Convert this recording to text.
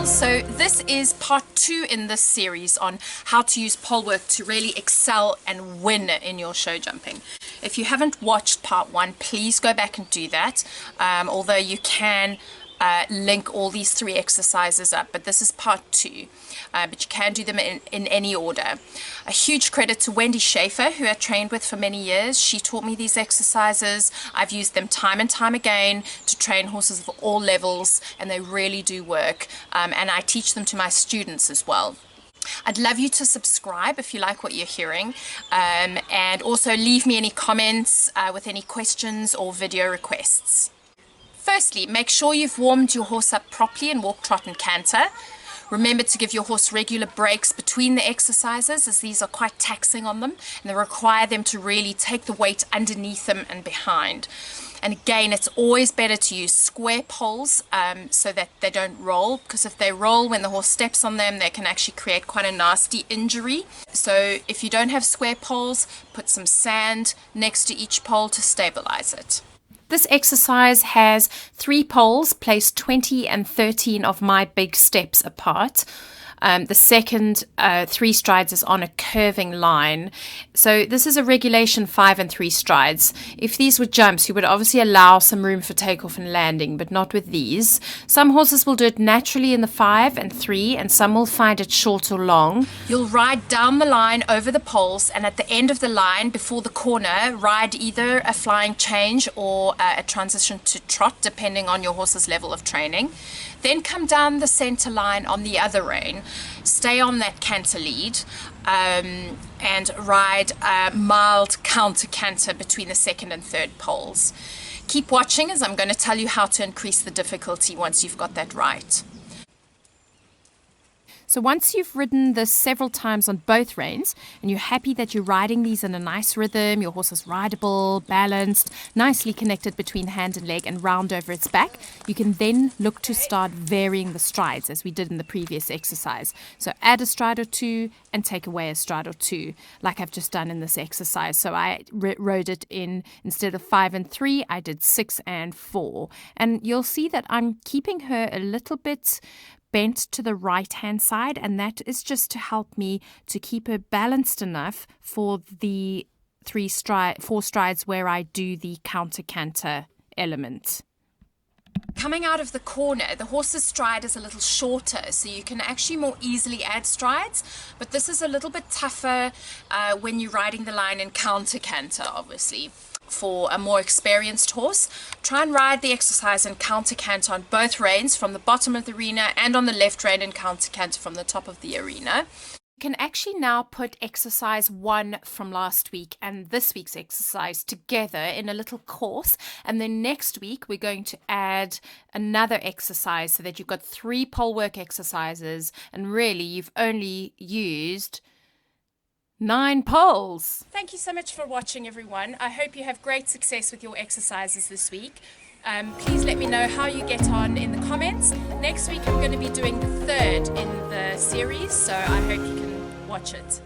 So this is part 2 in this series on how to use Polework to really excel and win in your show jumping. If you haven't watched part 1, please go back and do that, although you can link all these 3 exercises up, but this is part 2, but you can do them in any order. A huge credit to Wendy Schaefer, who I trained with for many years. She taught me these exercises. I've used them time and time again to train horses of all levels, and they really do work, and I teach them to my students as well. I'd love you to subscribe if you like what you're hearing, and also leave me any comments with any questions or video requests. Firstly, make sure you've warmed your horse up properly in walk, trot and canter. Remember to give your horse regular breaks between the exercises, as these are quite taxing on them and they require them to really take the weight underneath them and behind. And again, it's always better to use square poles so that they don't roll, because if they roll when the horse steps on them, they can actually create quite a nasty injury. So if you don't have square poles, put some sand next to each pole to stabilize it. This exercise has 3 poles placed 20 and 13 of my big steps apart. The second 3 strides is on a curving line. So this is a regulation 5 and 3 strides. If these were jumps, you would obviously allow some room for takeoff and landing, but not with these. Some horses will do it naturally in the 5 and 3, and some will find it short or long. You'll ride down the line over the poles, and at the end of the line, before the corner, ride either a flying change or a transition to trot, depending on your horse's level of training. Then come down the center line on the other rein, stay on that canter lead, and ride a mild counter canter between the second and third poles. Keep watching, as I'm going to tell you how to increase the difficulty once you've got that right. So once you've ridden this several times on both reins and you're happy that you're riding these in a nice rhythm, your horse is rideable, balanced, nicely connected between hand and leg and round over its back, you can then look to start varying the strides as we did in the previous exercise. So add a stride or 2 and take away a stride or 2, like I've just done in this exercise. So I rode it in, instead of 5 and 3, I did 6 and 4. And you'll see that I'm keeping her a little bit bent to the right hand side, and that is just to help me to keep her balanced enough for the 4 strides where I do the counter canter element. Coming out of the corner, the horse's stride is a little shorter, so you can actually more easily add strides, but this is a little bit tougher when you're riding the line in counter canter, obviously. For a more experienced horse, try and ride the exercise in counter canter on both reins from the bottom of the arena, and on the left rein in counter canter from the top of the arena. You can actually now put exercise 1 from last week and this week's exercise together in a little course, and then next week we're going to add another exercise so that you've got 3 Polework exercises, and really you've only used 9 poles. Thank you so much for watching, everyone. I hope you have great success with your exercises this week. Please let me know how you get on in the comments. Next week I'm going to be doing the 3rd in the series, so I hope you can watch it.